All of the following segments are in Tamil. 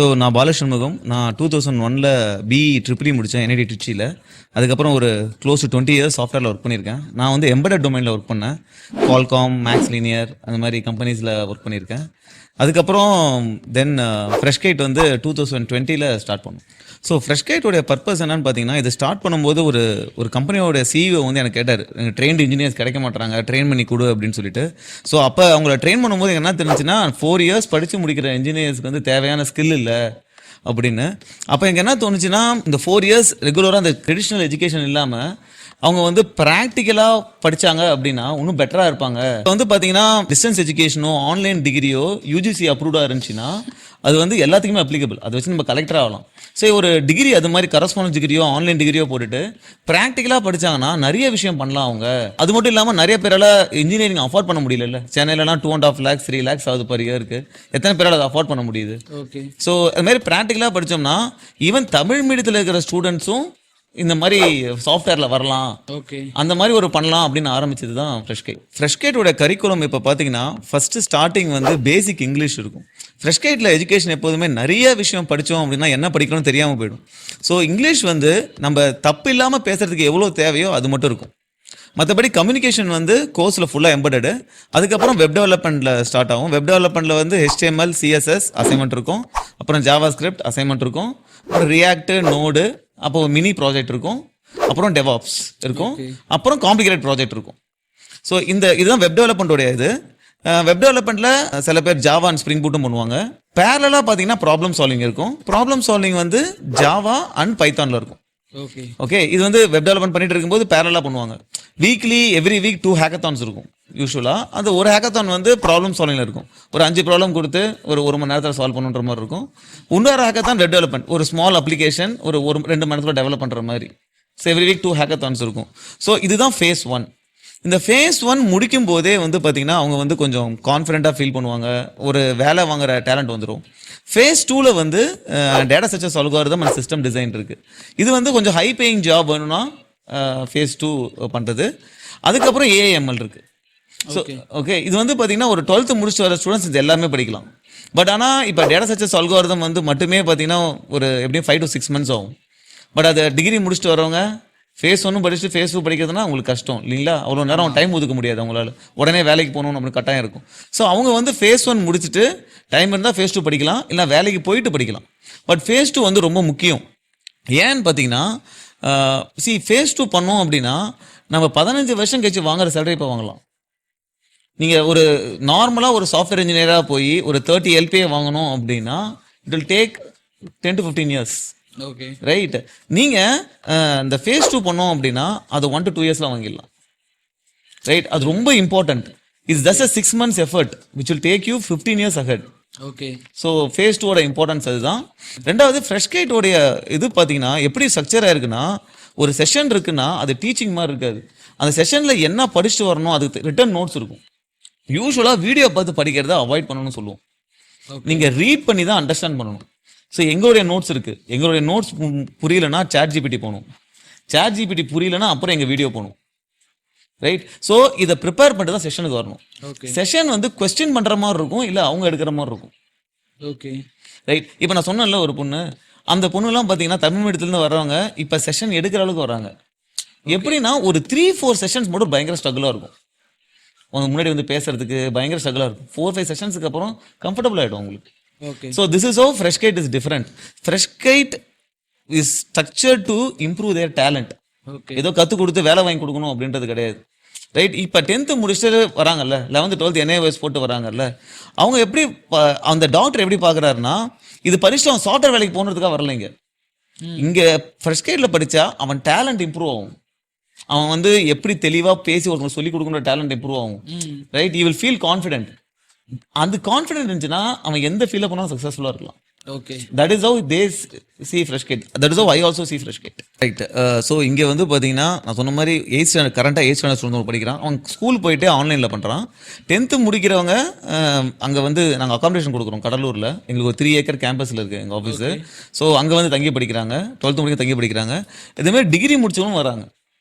ஸோ நான் பாலசண்முகம். நான் 2001ல் பிஇ ட்ரிபிள் முடித்தேன் என்ஐடி திருச்சியில். அதுக்கப்புறம் ஒரு க்ளோஸ் டு 20 இயர்ஸ் சாஃப்ட்வேரில் ஒர்க் பண்ணியிருக்கேன். நான் வந்து எம்பெடட் டொமைனில் ஒர்க் பண்ணேன். கால்காம், மேக்ஸ் லீனியர் அந்த மாதிரி கம்பெனிஸில் ஒர்க் பண்ணியிருக்கேன். அதுக்கப்புறம் தென் ஃப்ரெஷ்கைட் வந்து 2020ல் ஸ்டார்ட் பண்ணோம். ஸோ ஃப்ரெஷ்கைட்டோடைய பர்பஸ் என்னன்னு பார்த்தீங்கன்னா, இது ஸ்டார்ட் பண்ணும்போது ஒரு கம்பெனியோட சிஇஓ வந்து எனக்கு கேட்டார், எனக்கு ட்ரெயின்டு இன்ஜினியர்ஸ் கிடைக்க மாட்டாங்க, ட்ரெயின் பண்ணி கொடு அப்படின்னு சொல்லிட்டு. ஸோ அப்போ அவங்கள ட்ரெயின் பண்ணும்போது என்ன தெரிஞ்சுன்னா, 4 இயர்ஸ் படித்து முடிக்கிற இன்ஜினியர்ஸ்க்கு வந்து தேவையான ஸ்கில் இல்லை அப்படின்னு. அப்போ எனக்கு என்ன தோணுச்சுன்னா, இந்த 4 இயர்ஸ் ரெகுலராக அந்த ட்ரெடிஷ்னல் எஜுகேஷன் இல்லாமல் அவங்க வந்து ப்ராக்டிக்கலாக படித்தாங்க அப்படின்னா இன்னும் பெட்டராக இருப்பாங்க. இப்போ வந்து பார்த்தீங்கன்னா டிஸ்டன்ஸ் எஜுகேஷனோ ஆன்லைன் டிகிரியோ யூஜிசி அப்ரூவ்டாக இருந்துச்சுன்னா அது வந்து எல்லாத்துக்குமே அப்ளிகபிள். அதை வச்சு நம்ம கலெக்டர் ஆகலாம். சரி, ஒரு டிகிரி அது மாதிரி கரஸ்பாண்டன்ஸ் டிகிரியோ ஆன்லைன் டிகிரியோ போட்டுட்டு ப்ராக்டிக்கலாக படித்தாங்கன்னா நிறைய விஷயம் பண்ணலாம் அவங்க. அது மட்டும் இல்லாமல் நிறைய பேரால் இன்ஜினியரிங் அஃபோர்ட் பண்ண முடியல. சென்னையிலலாம் 2.5 lakhs 3 lakhs ஆகுது பர் இயருக்கு. எத்தனை பேரால் அதை அஃபோர்ட் பண்ண முடியுது? ஓகே. ஸோ அது மாதிரி ப்ராக்டிக்கலாக படித்தோம்னா ஈவன் தமிழ் மீடியத்தில் இருக்கிற ஸ்டூடெண்ட்ஸும் இந்த மாதிரி சாஃப்ட்வேரில் வரலாம். ஓகே. அந்த மாதிரி ஒரு பண்ணலாம் அப்படின்னு ஆரம்பிச்சது தான் ஃப்ரெஷ்கைட். ஃப்ரெஷ்கைட்டோட கரிக்குலம் இப்போ பார்த்தீங்கன்னா ஃபஸ்ட்டு ஸ்டார்டிங் வந்து பேசிக் இங்கிலீஷ் இருக்கும். ஃப்ரெஷ்கைட்டில் எஜுகேஷன் எப்போதுமே நிறைய விஷயம் படித்தோம் அப்படின்னா என்ன படிக்கணும்னு தெரியாமல் போயிடும். ஸோ இங்கிலீஷ் வந்து நம்ம தப்பு இல்லாமல் பேசுகிறதுக்கு எவ்வளோ தேவையோ அது மட்டும் இருக்கும். மற்றபடி கம்யூனிகேஷன் வந்து கோர்ஸில் ஃபுல்லாக எம்பெடடு. அதுக்கப்புறம் வெப் டெவலப்மெண்ட்டில் ஸ்டார்ட் ஆகும். வெப் டெவலப்மெண்ட்டில் வந்து HTML, CSS அசைன்மெண்ட் இருக்கும். அப்புறம் ஜாவா ஸ்கிரிப்ட் அசைன்மெண்ட் இருக்கும். அப்புறம் ரியாக்ட், நோடு, அப்போ மினி ப்ராஜெக்ட் இருக்கும். அப்புறம் டெவாப்ஸ் இருக்கும். அப்புறம் காம்ப்ளிகேட்டட் ப்ராஜெக்ட் இருக்கும். ஸோ இதுதான் வெப் டெவலப்மெண்ட்டோடைய இது. வெப் டெவலப்மெண்ட்டில் சில பேர் ஜாவா அண்ட் ஸ்ப்ரிங் பூட்டும் பண்ணுவாங்க. பேரலாக பார்த்தீங்கன்னா ப்ராப்ளம் சால்விங் இருக்கும். ப்ராப்ளம் சால்விங் வந்து ஜாவா அண்ட் பைத்தானில் இருக்கும். ஓகே. இது வந்து வெப் டெவலப்மெண்ட் பண்ணிட்டு இருக்கும்போது பேரலாக பண்ணுவாங்க. எவ்ரி வீக் 2 ஹேக்கத்தான்ஸ் இருக்கும் யூஸ்வலாக. அந்த ஒரு ஹேக்கத்தான் வந்து ப்ராப்ளம் சால்விங்கில் இருக்கும். ஒரு 5 ப்ராப்ளம் கொடுத்து ஒரு மணி நேரத்தில் சால்வ் பண்ணுற மாதிரி இருக்கும். இன்னொரு ஹேக்கத்தான் வெப் டெவலப்மெண்ட், ஒரு ஸ்மால் அப்ளிகேஷன் ஒரு 2 மணி நேரத்தில் டெவலப் பண்ணுற மாதிரி. ஸோ எவ்ரி வீக் 2 ஹேக்கத்தான்ஸ் இருக்கும். ஸோ இதுதான் ஃபேஸ் 1. இந்த ஃபேஸ் 1 முடிக்கும் போதே வந்து பார்த்தீங்கன்னா அவங்க வந்து கொஞ்சம் கான்ஃபிடென்ட்டாக ஃபீல் பண்ணுவாங்க. ஒரு வேலை வாங்குற டேலண்ட் வந்துடும். ஃபேஸ் 2ல் வந்து data structures algorithm and system design இருக்குது. இது வந்து கொஞ்சம் ஹை பேயிங் ஜாப் வேணும்னா ஃபேஸ் 2 பண்ணுறது. அதுக்கப்புறம் AIML இருக்குது. ஸோ ஓகே, இது வந்து பார்த்தீங்கன்னா ஒரு 12th முடிச்சுட்டு வர ஸ்டூடெண்ட்ஸ் இது எல்லாமே படிக்கலாம். பட் ஆனால் இப்போ டேட்டா ஸ்ட்ரக்சர்ஸ் அல்காரிதம் வந்து மட்டுமே பார்த்தீங்கன்னா ஒரு எப்படியும் 5 to 6 months ஆகும். பட் அது டிகிரி முடிச்சுட்டு வரவங்க ஃபேஸ் 1 படிச்சுட்டு ஃபேஸ் 2 படிக்கிறதுனா உங்களுக்கு கஷ்டம் இல்லைங்களா? அவ்வளோ நேரம் டைம் ஒதுக்க முடியாது அவங்களால. உடனே வேலைக்கு போகணும்னு நம்மளுக்கு கட்டாயம் இருக்கும். ஸோ அவங்க வந்து ஃபேஸ் 1 முடிச்சுட்டு டைம் இருந்தால் ஃபேஸ் 2 படிக்கலாம், இல்லை வேலைக்கு போயிட்டு படிக்கலாம். பட் ஃபேஸ் 2 வந்து ரொம்ப முக்கியம். ஏன்னு பார்த்தீங்கன்னா ஃபேஸ் 2 பண்ணோம் அப்படின்னா நம்ம 15 வருஷம் கழிச்சு வாங்குற சேலரி இப்போ வாங்கலாம். நீங்கள் ஒரு நார்மலாக ஒரு சாஃப்ட்வேர் இன்ஜினியராக போய் ஒரு 30 LPA வாங்கணும் அப்படின்னா it will take 10 to 15 years. Okay, right. நீங்கள் இந்த ஃபேஸ் 2 பண்ணோம் அப்படின்னா அது 1 to 2 yearsல வாங்கிடலாம். ரைட், அது ரொம்ப important. It's just a 6 months effort which will take you 15 years ahead. Okay. So phase 2வோட இம்பார்ட்டன்ஸ் அதுதான். ரெண்டாவது ஃப்ரெஷ்கைட்டோடைய இது பார்த்தீங்கன்னா எப்படி ஸ்ட்ரக்சராக இருக்குன்னா, ஒரு செஷன் இருக்குன்னா அது டீச்சிங் மாதிரி இருக்காது. அந்த செஷனில் என்ன படிச்சுட்டு வரணும் அதுக்கு ரிட்டன் நோட்ஸ் இருக்கும். யூஸ்வலாக வீடியோ பார்த்து படிக்கிறத அவாய்ட் பண்ணணும்னு சொல்லுவோம். நீங்கள் ரீட் பண்ணி தான் அண்டர்ஸ்டாண்ட் பண்ணணும். ஸோ எங்களுடைய நோட்ஸ் இருக்குது. எங்களுடைய நோட்ஸ் புரியலைன்னா ChatGPT போகணும். ChatGPT புரியலைன்னா அப்புறம் எங்கள் வீடியோ போகணும். ரைட். ஸோ இதை ப்ரிப்பேர் பண்ணிட்டு தான் செஷனுக்கு வரணும். செஷன் வந்து கொஸ்டின் பண்ணுற மாதிரி இருக்கும், இல்லை அவங்க எடுக்கிற மாதிரி இருக்கும். Okay, right. இப்போ நான் சொன்னேன்ல ஒரு பொண்ணு, அந்த பொண்ணுலாம் பார்த்தீங்கன்னா தமிழ் மீடியத்துலேருந்து வர்றவங்க இப்போ செஷன் எடுக்கிற அளவுக்கு வராங்க. எப்படின்னா ஒரு 3-4 செஷன்ஸ் மட்டும் பயங்கர ஸ்ட்ரகிளாக இருக்கும். அவங்க முன்னாடி வந்து பேசுறதுக்கு பயங்கர ஸ்ட்ரகிளாக இருக்கும். 4-5 செஷன்ஸுக்கு அப்புறம் கம்ஃபர்டபுள் ஆகிடும் உங்களுக்கு. Okay. So this is how Freshkite is different. Freshkite is structured to improve their talent. Okay. ஏதோ கற்றுக் கொடுத்து வேலை வாங்கி கொடுக்கணும் அப்படின்றது கிடையாது. ரைட். இப்போ 10th முடிச்சுட்டு வராங்கல்ல, 11th 12th NIOS போட்டு வராங்கல்ல, அவங்க எப்படி அந்த டாக்டர் எப்படி பார்க்குறாருன்னா, இது படிச்சுட்டு அவன் சாஃப்ட்வேர் வேலைக்கு போனதுக்காக வரலைங்க. இங்கே ஃப்ரெஷ்கைட்டில் படித்தா அவன் டேலண்ட் இம்ப்ரூவ் ஆகும். அவன் வந்து எப்படி தெளிவாக பேசி ஒருத்தவங்க சொல்லிக் கொடுக்குற டேலண்ட் இம்ப்ரூவ் ஆகும். Right. You will feel confident. அந்த கான்ஃபிடென்ட் இருந்துச்சுன்னா அவன் எந்த ஃபீல்டில் போனாலும் சக்ஸஸ்ஃபுல்லாக இருக்கலாம். Okay, that is how they see Freshkite. That is how I also see Freshkite. Right. So இங்கே வந்து பார்த்தீங்கன்னா நான் சொன்ன மாதிரி 8th standard கரண்ட்டாக 8th standard ஸ்டூடெண்ட் படிக்கிறான். அவன் ஸ்கூல் போயிட்டு ஆன்லைனில் பண்ணுறான். 10th முடிக்கிறவங்க அங்கே வந்து நாங்கள் அகாமடேஷன் கொடுக்குறோம் கடலூரில். எங்களுக்கு ஒரு 3 acre கேம்பஸில் இருக்குது எங்கள் ஆஃபீஸு. ஸோ அங்கே வந்து தங்கி படிக்கிறாங்க. 12th முடிக்க தங்கி படிக்கிறாங்க. இதுமாதிரி டிகிரி முடிச்சவங்களும் வராங்க.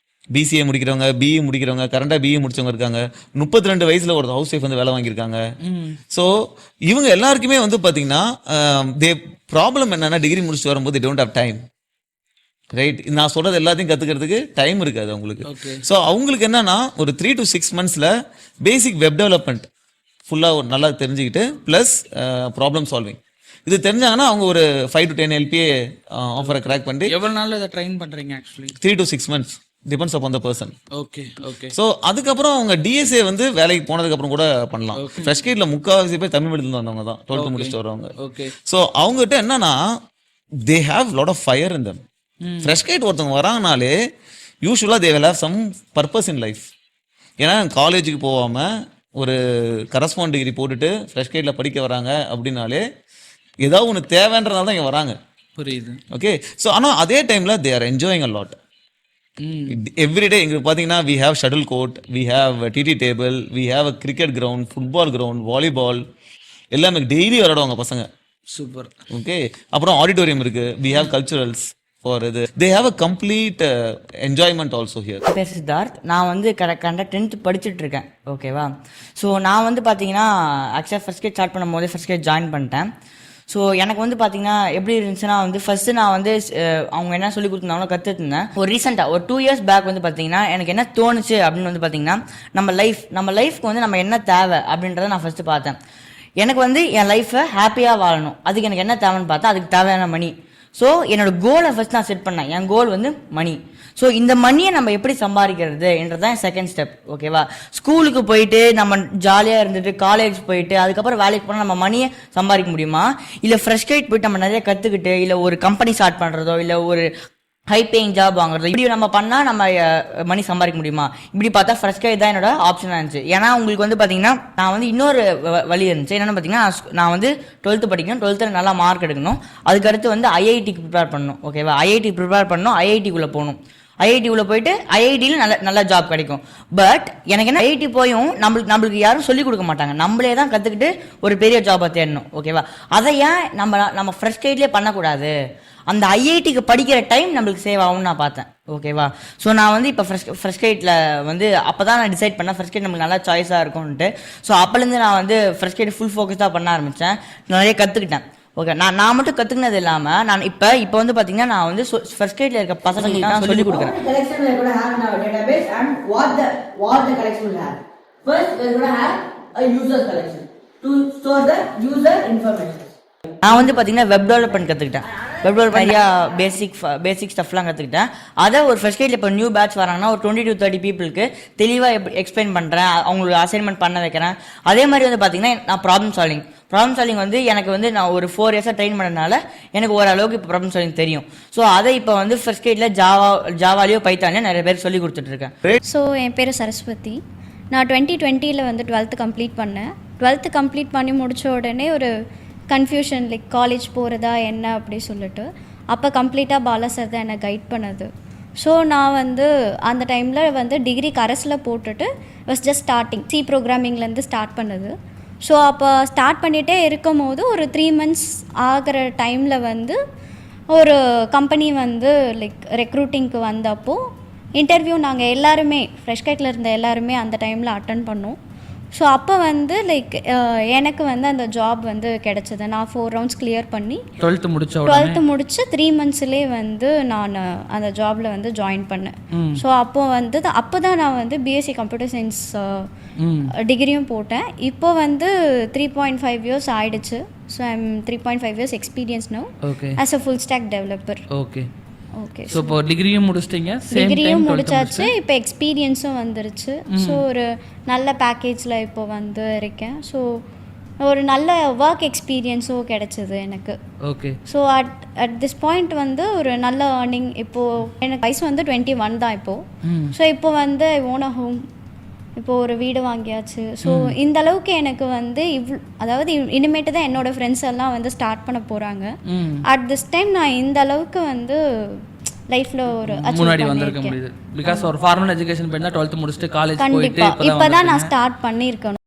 பிசிஏ முடிக்கிறவங்க, பிஇ முடிக்கிறவங்க, கரண்டாக பிஇ முடிச்சவங்க இருக்காங்க. 32 வயசுல ஒரு ஹவுஸ் ஒய்ஃப் வந்து வேலை வாங்கியிருக்காங்க. ஸோ இவங்க எல்லாருக்குமே வந்து பார்த்தீங்கன்னா ப்ராப்ளம் என்னன்னா டிகிரி முடிச்சுட்டு வரும்போது they don't have time. Right, நான் சொல்றது எல்லாத்தையும் கத்துக்கிறதுக்கு டைம் இருக்காது அவங்களுக்கு. ஸோ அவங்களுக்கு என்னன்னா ஒரு 3 to 6 monthsல பேசிக் வெப் டெவலப்மெண்ட் ஃபுல்லாக நல்லா தெரிஞ்சுக்கிட்டு ப்ளஸ் ப்ராப்ளம் சால்விங் இது தெரிஞ்சாங்கன்னா அவங்க ஒரு 5 to 10 LPA ஆஃபரை கிராக் பண்ணி எவ்வளவு நாள் இதை ட்ரெயின் பண்றீங்க actually? 3 to 6 months depends upon the person. Okay okay. So அதுக்கப்புறம் அவங்க டிஎஸ்ஏ வந்து வேலைக்கு போனதுக்கப்புறம் கூட பண்ணலாம். ஃப்ரெஷ் கேட்ல முக்கால்வாசி பேர் தமிழ் மீடியத்தில் வந்தவங்க தான் 12th முடிச்சுட்டு வரவங்க. ஓகே. ஸோ அவங்ககிட்ட என்னன்னா they have lot of fire in them. Fresh கேட் ஒருத்தவங்க வராங்கனாலே யூஸ்வலாக they will have some purpose in life. ஏன்னா காலேஜுக்கு போகாமல் ஒரு கரஸ்பாண்ட் டிகிரி போட்டுட்டு ஃப்ரெஷ் கேட்டில் படிக்க வராங்க அப்படின்னாலே ஏதாவது ஒன்று தேவைன்றனால தான் இங்கே வராங்க. புரியுது. ஓகே. ஸோ ஆனால் அதே டைமில் they are enjoying a lot. Everyday எங்களுக்கு பார்த்தீங்கன்னா we have shuttle court, we have TT table, we have a cricket ground, football ground, volleyball எல்லாமே டெய்லி விளையாடுவாங்க பசங்க. சூப்பர். ஓகே. அப்புறம் ஆடிட்டோரியம் இருக்கு, வி ஹேவ் கல்ச்சுரல்ஸ் ஃபார் இது. They have a complete enjoyment also here. பேர் சித்தார்த். நான் வந்து கரெக்டாக 10th படிச்சுட்டு இருக்கேன். ஓகேவா. ஸோ நான் வந்து பார்த்தீங்கன்னா ஆக்சுவலாக ஃபர்ஸ்ட் கேட் ஸ்டார்ட் பண்ணும் போதே ஃபர்ஸ்ட் கேட் ஜாயின் பண்ணிட்டேன். ஸோ எனக்கு வந்து பார்த்தீங்கன்னா எப்படி இருந்துச்சுன்னா வந்து ஃபர்ஸ்ட்டு நான் வந்து அவங்க என்ன சொல்லி கொடுத்துருந்தாங்களோ கற்றுட்டு இருந்தேன். ஒரு ரீசெண்டாக ஒரு 2 years பேக் வந்து பார்த்தீங்கன்னா எனக்கு என்ன தோணுச்சு அப்படின்னு வந்து பார்த்தீங்கன்னா நம்ம லைஃப்க்கு வந்து நம்ம என்ன தேவை அப்படின்றத நான் ஃபர்ஸ்ட்டு பார்த்தேன். எனக்கு வந்து என் லைஃப்பை ஹாப்பியாக வாழணும், அதுக்கு எனக்கு என்ன தேவைன்னு பார்த்தா அதுக்கு தேவையான மணி. ஸோ என்னோட கோலை ஃபர்ஸ்ட் நான் செட் பண்ணேன். என் கோல் வந்து மணி. ஸோ இந்த மணியை நம்ம எப்படி சம்பாதிக்கிறது என்றதான் செகண்ட் ஸ்டெப். ஓகேவா. ஸ்கூலுக்கு போயிட்டு நம்ம ஜாலியாக இருந்துட்டு காலேஜ் போயிட்டு அதுக்கப்புறம் வேலைக்கு போனால் நம்ம மணியை சம்பாதிக்க முடியுமா? இல்லை ஃப்ரெஷ் கேட் போயிட்டு நம்ம நிறைய கற்றுக்கிட்டு இல்லை ஒரு கம்பெனி ஸ்டார்ட் பண்ணுறதோ இல்லை ஒரு ஹை பேயிங் ஜாப் வாங்குறதோ இப்படி நம்ம பண்ணால் நம்ம மணி சம்பாதிக்க முடியுமா? இப்படி பார்த்தா ஃப்ரெஷ் கேட் தான் என்னோட ஆப்ஷனாக இருந்துச்சு. ஏன்னா உங்களுக்கு வந்து பார்த்தீங்கன்னா நான் வந்து இன்னொரு வழி இருந்துச்சு. என்னென்னு பார்த்தீங்கன்னா நான் வந்து 12th படிக்கணும், 12th நல்லா மார்க் எடுக்கணும், அதுக்கடுத்து வந்து ஐஐடிக்கு ப்ரிப்பேர் பண்ணணும். ஓகேவா. ஐஐடி ப்ரிப்பேர் பண்ணணும், ஐஐடிக்குள்ளே போகணும். ஐஐடி உள்ள போயிட்டு ஐஐடியில் நல்ல ஜாப் கிடைக்கும். பட் எனக்கு என்ன ஐஐடி போயும் நம்மளுக்கு யாரும் சொல்லிக் கொடுக்க மாட்டாங்க, நம்மளே தான் கற்றுக்கிட்டு ஒரு பெரிய ஜாபை தேடணும். ஓகேவா. அதை ஏன் நம்ம ஃப்ரெஷ் கேட்லேயே பண்ணக்கூடாது? அந்த ஐஐடிக்கு படிக்கிற டைம் நம்மளுக்கு சேவ் ஆகும்னு நான் பார்த்தேன். ஓகேவா. ஸோ நான் வந்து இப்போ ஃப்ரெஷ் கேட்டில் வந்து அப்போ தான் நான் டிசைட் பண்ணேன் ஃப்ரெஷ் கேட் நம்மளுக்கு நல்லா சாய்ஸாக இருக்கும்ன்ட்டு. ஸோ அப்போலேருந்து நான் வந்து ஃப்ரெஷ் கேட் ஃபுல் ஃபோக்கஸாக பண்ண ஆரம்பித்தேன். நிறைய கற்றுக்கிட்டேன். ஓகே. நான் மட்டும் கற்றுக்கினது இல்லாமல் நான் இப்போ வந்து பார்த்தீங்கன்னா நான் வந்து ஃபர்ஸ்ட் கேட்ல இருக்க பசங்களுக்கு நான் சொல்லிக் கொடுக்குறேன். நான் வந்து பார்த்தீங்கன்னா வெப் டெவலப்மெண்ட் கற்றுக்கிட்டேன். வெப் டெவலப்மெண்ட் நிறையா பேசிக் ஸ்டஃப்லாம் கற்றுக்கிட்டேன். அதை ஒரு ஃபர்ஸ்ட் கேட்ல இப்போ நியூ பேட்ச் வராங்கன்னா ஒரு 20 to 30 பீப்புளுக்கு தெளிவாக எக்ஸ்பிளைன் பண்ணுறேன், அவங்களுக்கு அசைன்மெண்ட் பண்ண வைக்கிறேன். அதே மாதிரி வந்து பார்த்தீங்கன்னா நான் ப்ராப்ளம் சால்விங் வந்து எனக்கு வந்து நான் ஒரு 4 years ட்ரெயின் பண்ணதுனால எனக்கு ஓரளவுக்கு இப்போ ப்ராப்ளம் சால்விங் தெரியும். ஸோ அதை இப்போ வந்து ஃபர்ஸ்ட் கேட்ல ஜாவாலியோ பைத்தானியோ நிறைய பேர் சொல்லி கொடுத்துட்டு இருக்கேன். ஸோ என் பேர் சரஸ்வதி. நான் 2020 வந்து 12th கம்ப்ளீட் பண்ணேன். 12th கம்ப்ளீட் பண்ணி முடித்த உடனே ஒரு கன்ஃபியூஷன், லைக் காலேஜ் போகிறதா என்ன அப்படி சொல்லிட்டு. அப்போ கம்ப்ளீட்டாக பாலா சார் தான் என்னை கைட் பண்ணது. ஸோ நான் வந்து அந்த டைமில் வந்து டிகிரி கரஸில் போட்டுட்டு வாஸ் ஜஸ்ட் ஸ்டார்டிங் சி ப்ரோக்ராமிங்லேருந்து ஸ்டார்ட் பண்ணது. ஸோ அப்போ ஸ்டார்ட் பண்ணிகிட்டே இருக்கும் போது ஒரு 3 months ஆகிற டைமில் வந்து ஒரு கம்பெனி வந்து லைக் ரெக்ரூட்டிங்க்கு வந்தப்போ இன்டர்வியூ நாங்கள் எல்லாருமே ஃப்ரெஷ் கேட்டில் இருந்த எல்லாருமே அந்த டைமில் அட்டன் பண்ணோம். ஸோ அப்போ வந்து லைக் எனக்கு வந்து அந்த ஜாப் வந்து கிடச்சிது. நான் 4 rounds கிளியர் பண்ணி 12th முடிச்சு 3 monthsலேயே வந்து நான் அந்த ஜாபில் வந்து ஜாயின் பண்ணேன். ஸோ அப்போ தான் நான் வந்து பிஎஸ்சி கம்ப்யூட்டர் சயின்ஸ் டிகிரியும் போட்டேன். இப்போ வந்து 3.5 years ஆயிடுச்சு. So I'm 3.5 years experience now as a full stock developer. Okay okay. So இப்போ டிகிரியும் முடிச்சிட்டிங்க, டிகிரியும் முடிச்சாச்சு, இப்போ எக்ஸ்பீரியன்ஸும் வந்துருச்சு. ஸோ ஒரு நல்ல பேக்கேஜில் இப்போ வந்து இருக்கேன். ஸோ ஒரு நல்ல ஒர்க் எக்ஸ்பீரியன்ஸும் கிடைச்சிது எனக்கு. Okay. So at this point வந்து ஒரு நல்ல ஏர்னிங். இப்போது எனக்கு வயசு வந்து 21 தான் இப்போது. ஸோ இப்போ வந்து ஐ ஓன் அ ஹோம், இப்போது ஒரு வீடு வாங்கியாச்சு. ஸோ இந்த அளவுக்கு எனக்கு வந்து அதாவது இனிமேட்டு தான் என்னோடய ஃப்ரெண்ட்ஸ் எல்லாம் வந்து ஸ்டார்ட் பண்ண போகிறாங்க. அட் திஸ் டைம் நான் இந்த அளவுக்கு வந்து லைஃப்பில் ஒரு முன்னாடி வந்திருக்க முடியுது. பிகாஸ் ஒரு ஃபார்மல் எஜுகேஷன் பண்ணால் 12th முடிச்சுட்டு காலேஜ் போயிட்டு இப்போ தான் நான் ஸ்டார்ட் பண்ணியிருக்கேன்.